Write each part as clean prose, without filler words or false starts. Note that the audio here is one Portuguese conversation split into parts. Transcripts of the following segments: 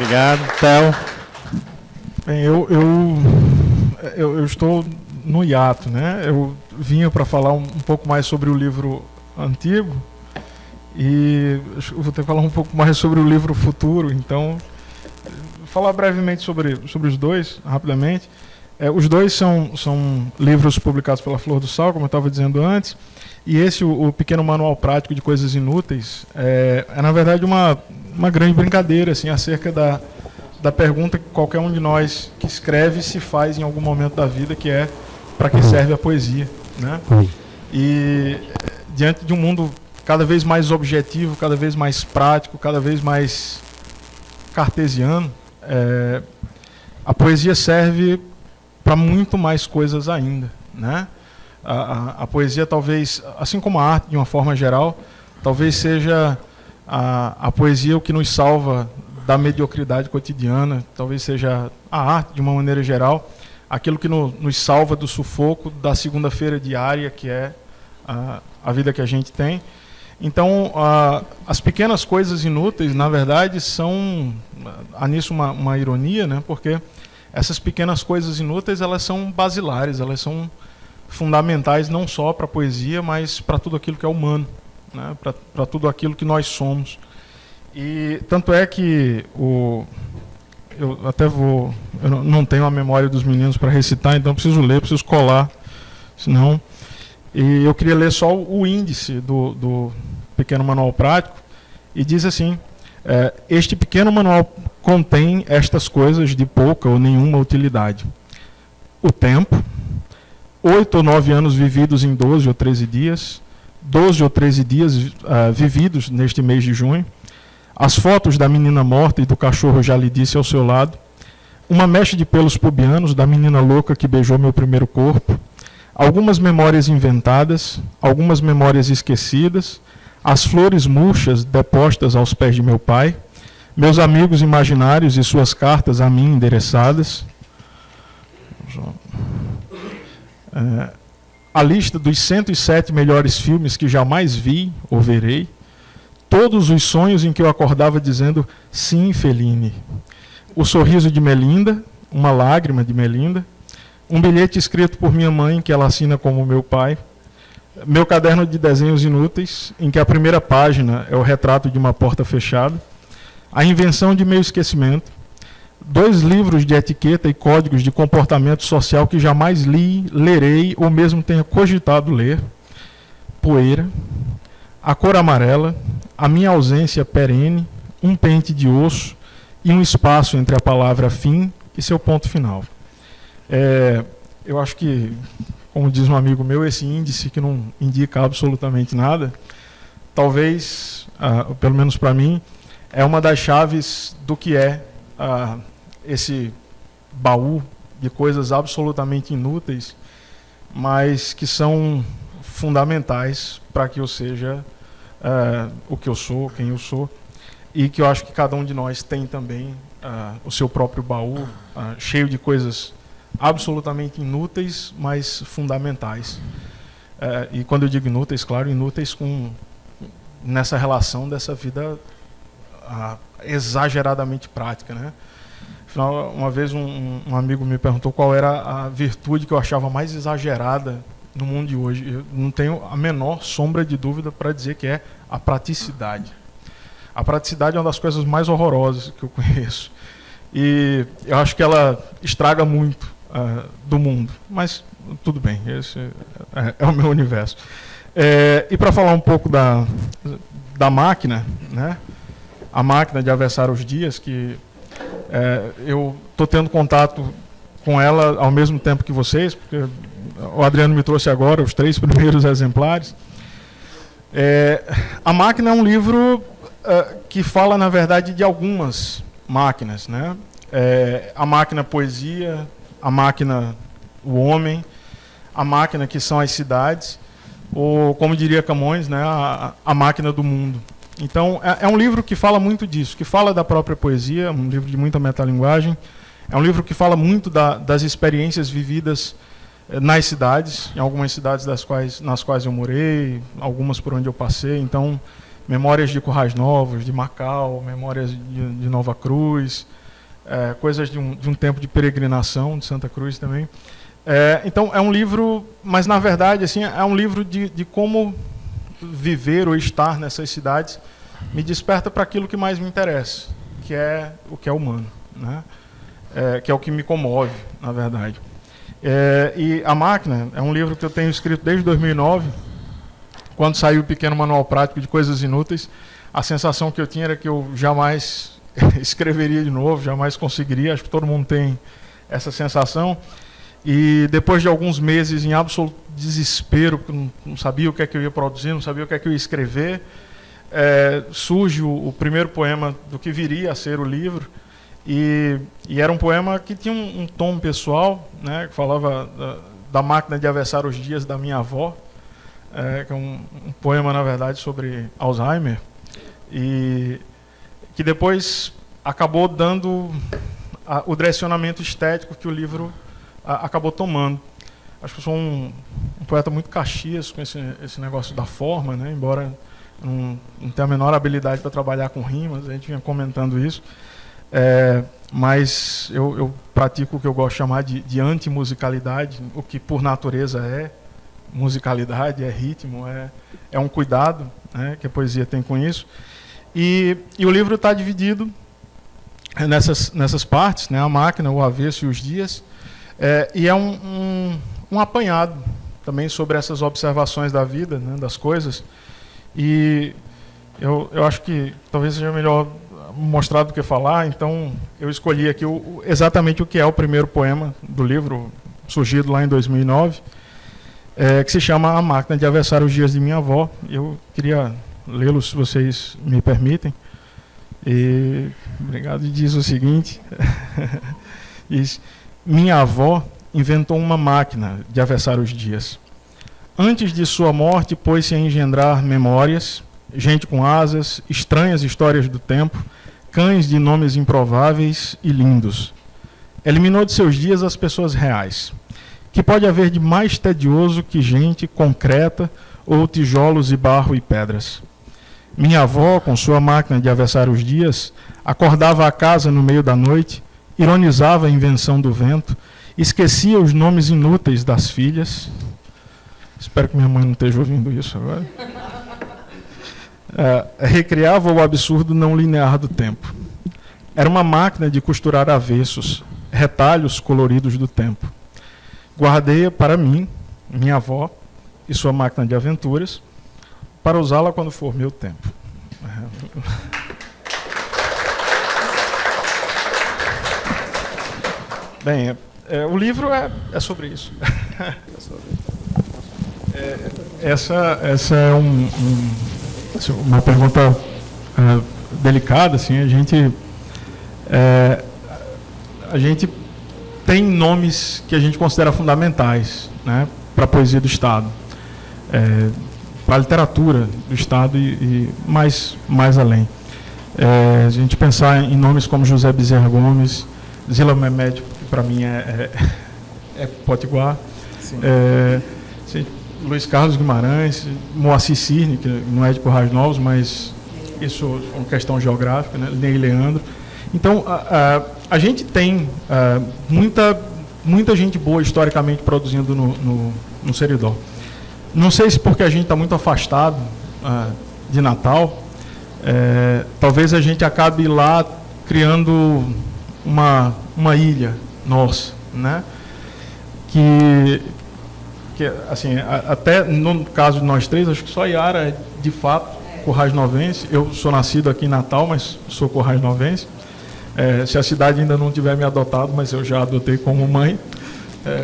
Obrigado, Theo. Bem, eu estou no hiato, né? Eu vinha para falar um pouco mais sobre o livro antigo e eu vou ter que falar um pouco mais sobre o livro futuro, então vou falar brevemente sobre os dois, rapidamente. Os dois são livros publicados pela Flor do Sal, como eu estava dizendo antes, e esse, o Pequeno Manual Prático de Coisas Inúteis, é na verdade uma grande brincadeira assim, acerca da pergunta que qualquer um de nós que escreve se faz em algum momento da vida, que é: para que serve a poesia, né? E diante de um mundo cada vez mais objetivo, cada vez mais prático, cada vez mais cartesiano, a poesia serve para muito mais coisas ainda, né? A poesia talvez, assim como a arte de uma forma geral, talvez seja a poesia o que nos salva da mediocridade cotidiana, talvez seja a arte de uma maneira geral, aquilo que nos salva do sufoco da segunda-feira diária, que é a vida que a gente tem. Então, as pequenas coisas inúteis, na verdade, há nisso uma ironia, né? Porque essas pequenas coisas inúteis, elas são basilares, elas são fundamentais não só para a poesia, mas para tudo aquilo que é humano, né? Para tudo aquilo que nós somos. E tanto é que eu não tenho a memória dos meninos para recitar, então preciso ler, preciso colar, senão. E eu queria ler só o índice do Pequeno Manual Prático, e diz assim: este pequeno manual contém estas coisas de pouca ou nenhuma utilidade: o tempo, 8 ou 9 anos vividos em 12 ou 13 dias, 12 ou 13 dias vividos neste mês de junho, as fotos da menina morta e do cachorro já lhe disse ao seu lado, uma mecha de pelos pubianos da menina louca que beijou meu primeiro corpo, algumas memórias inventadas, algumas memórias esquecidas, as flores murchas depostas aos pés de meu pai, meus amigos imaginários e suas cartas a mim endereçadas, a lista dos 107 melhores filmes que jamais vi ou verei, todos os sonhos em que eu acordava dizendo sim, Fellini, o sorriso de Melinda, uma lágrima de Melinda, um bilhete escrito por minha mãe que ela assina como meu pai, meu caderno de desenhos inúteis, em que a primeira página é o retrato de uma porta fechada, a invenção de meu esquecimento, 2 livros de etiqueta e códigos de comportamento social que jamais li, lerei ou mesmo tenha cogitado ler, poeira, a cor amarela, a minha ausência perene, um pente de osso e um espaço entre a palavra fim e seu ponto final. Eu acho que, como diz um amigo meu, esse índice que não indica absolutamente nada, talvez, pelo menos para mim, é uma das chaves do que é esse baú de coisas absolutamente inúteis, mas que são fundamentais para que eu seja o que eu sou, quem eu sou, e que eu acho que cada um de nós tem também o seu próprio baú, cheio de coisas absolutamente inúteis, mas fundamentais. E quando eu digo inúteis, claro, inúteis nessa relação dessa vida exageradamente prática, né? Afinal, uma vez um amigo me perguntou qual era a virtude que eu achava mais exagerada no mundo de hoje. Eu não tenho a menor sombra de dúvida para dizer que é a praticidade. A praticidade é uma das coisas mais horrorosas que eu conheço. E eu acho que ela estraga muito do mundo. Mas tudo bem, esse é o meu universo. E para falar um pouco da máquina, né? A máquina de Avessar os Dias, que eu estou tendo contato com ela ao mesmo tempo que vocês, porque o Adriano me trouxe agora os 3 primeiros exemplares. A Máquina é um livro que fala, na verdade, de algumas máquinas, né? A máquina poesia, a máquina o homem, a máquina que são as cidades, ou, como diria Camões, né, a máquina do mundo. Então, é um livro que fala muito disso, que fala da própria poesia, um livro de muita metalinguagem, é um livro que fala muito das experiências vividas nas cidades, em algumas cidades nas quais eu morei, algumas por onde eu passei. Então, memórias de Currais Novos, de Macau, memórias de Nova Cruz, coisas de um tempo de peregrinação de Santa Cruz também. Então é um livro, mas na verdade assim, é um livro de como viver ou estar nessas cidades me desperta para aquilo que mais me interessa, que é o que é humano, né? Que é o que me comove, na verdade. E A Máquina é um livro que eu tenho escrito desde 2009, quando saiu o pequeno manual prático de coisas inúteis. A sensação que eu tinha era que eu jamais escreveria de novo, jamais conseguiria. Acho que todo mundo tem essa sensação. E depois de alguns meses em absoluto desespero, porque não sabia o que é que eu ia produzir, não sabia o que é que eu ia escrever, surge o primeiro poema do que viria a ser o livro. E era um poema que tinha um tom pessoal, né, que falava da máquina de avessar os dias da minha avó, que é um poema, na verdade, sobre Alzheimer, e que depois acabou dando o direcionamento estético que o livro acabou tomando. Acho que eu sou um poeta muito caxias com esse negócio da forma, né, embora não tenha a menor habilidade para trabalhar com rimas, a gente vinha comentando isso. Mas eu pratico o que eu gosto de chamar de antimusicalidade, o que por natureza é musicalidade, é ritmo, é um cuidado, né, que a poesia tem com isso. E o livro está dividido nessas partes, né, a máquina, o avesso e os dias, e é um apanhado também sobre essas observações da vida, né, das coisas. E eu acho que talvez seja melhor mostrar do que falar, então eu escolhi aqui exatamente o que é o primeiro poema do livro, surgido lá em 2009, que se chama A Máquina de Avessar os Dias de Minha Avó. Eu queria lê-lo, se vocês me permitem. E obrigado. E diz o seguinte: diz: minha avó inventou uma máquina de avessar os dias. Antes de sua morte, pôs-se a engendrar memórias, gente com asas, estranhas histórias do tempo, cães de nomes improváveis e lindos. Eliminou de seus dias as pessoas reais. Que pode haver de mais tedioso que gente concreta ou tijolos e barro e pedras? Minha avó, com sua máquina de avessar os dias, acordava a casa no meio da noite, ironizava a invenção do vento, esquecia os nomes inúteis das filhas. Espero que minha mãe não esteja ouvindo isso agora. Recriava o absurdo não linear do tempo. Era uma máquina de costurar avessos, retalhos coloridos do tempo. Guardei-a para mim, minha avó, e sua máquina de aventuras, para usá-la quando for meu tempo. Bem, o livro é sobre isso. Essa é uma pergunta delicada. Assim, a gente tem nomes que a gente considera fundamentais, né, para a poesia do Estado, para a literatura do Estado e mais além. A gente pensar em nomes como José Bezerra Gomes, Zila Mehmed, que para mim é potiguar, Luiz Carlos Guimarães, Moacir Cirne, que não é de Currais Novos, mas isso é uma questão geográfica, né? Ney Leandro. Então, a gente tem muita gente boa historicamente produzindo no Seridó. Não sei se porque a gente está muito afastado de Natal, talvez a gente acabe lá criando uma ilha nossa, né? Que assim, até no caso de nós três, acho que só Yara é de fato Currais Novense. Eu sou nascido aqui em Natal, mas sou Currais Novense. Se a cidade ainda não tiver me adotado, mas eu já adotei como mãe.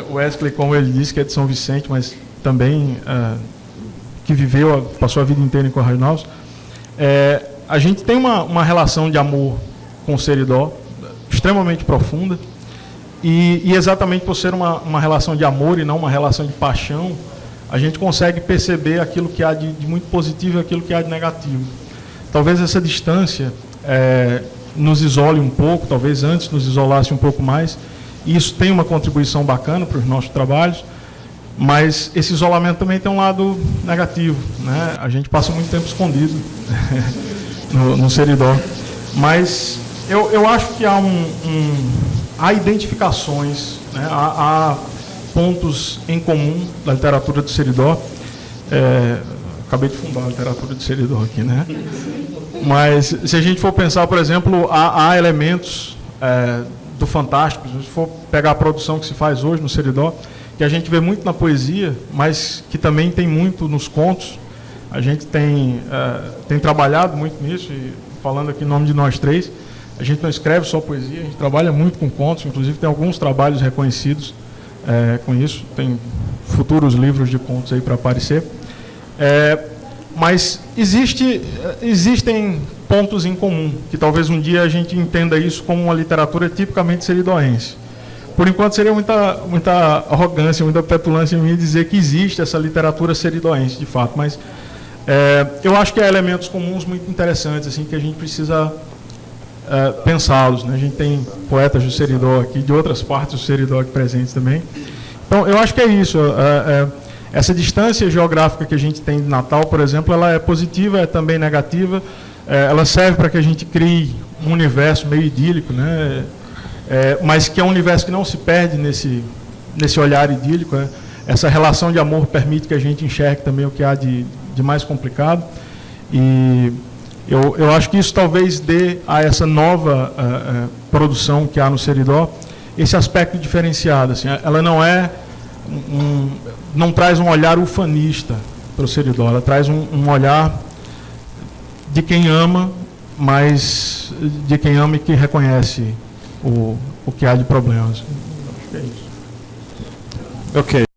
O Wesley, como ele disse, que é de São Vicente, mas também que passou a vida inteira em Currais Novos. A gente tem uma relação de amor com o Seridó extremamente profunda. E exatamente por ser uma relação de amor e não uma relação de paixão, a gente consegue perceber aquilo que há de muito positivo e aquilo que há de negativo. Talvez essa distância nos isole um pouco, talvez antes nos isolasse um pouco mais, e isso tem uma contribuição bacana para os nossos trabalhos, Mas esse isolamento também tem um lado negativo, né? A gente passa muito tempo escondido no Seridó. Mas eu acho que há identificações, né? Há pontos em comum da literatura do Seridó. Acabei de fundar a literatura do Seridó aqui, né? Mas se a gente for pensar, por exemplo, há elementos do fantástico. Se for pegar a produção que se faz hoje no Seridó, que a gente vê muito na poesia, mas que também tem muito nos contos. A gente tem trabalhado muito nisso, e falando aqui em nome de nós três, a gente não escreve só poesia, a gente trabalha muito com contos, inclusive tem alguns trabalhos reconhecidos com isso, tem futuros livros de contos aí para aparecer. Mas existem pontos em comum, que talvez um dia a gente entenda isso como uma literatura tipicamente seridoense. Por enquanto seria muita arrogância, muita petulância em mim dizer que existe essa literatura seridoense, de fato, mas eu acho que há elementos comuns muito interessantes, assim, que a gente precisa pensá-los, né? A gente tem poetas do Seridó aqui, de outras partes do Seridó aqui presentes também. Então, eu acho que é isso. Essa distância geográfica que a gente tem de Natal, por exemplo, ela é positiva, é também negativa. Ela serve para que a gente crie um universo meio idílico, né? Mas que é um universo que não se perde nesse olhar idílico. Essa relação de amor permite que a gente enxergue também o que há de mais complicado. E eu acho que isso talvez dê a essa nova produção que há no Seridó esse aspecto diferenciado. Assim, ela não traz um olhar ufanista para o Seridó, ela traz um olhar de quem ama, mas de quem ama e que reconhece o que há de problemas. Acho que é isso. Ok.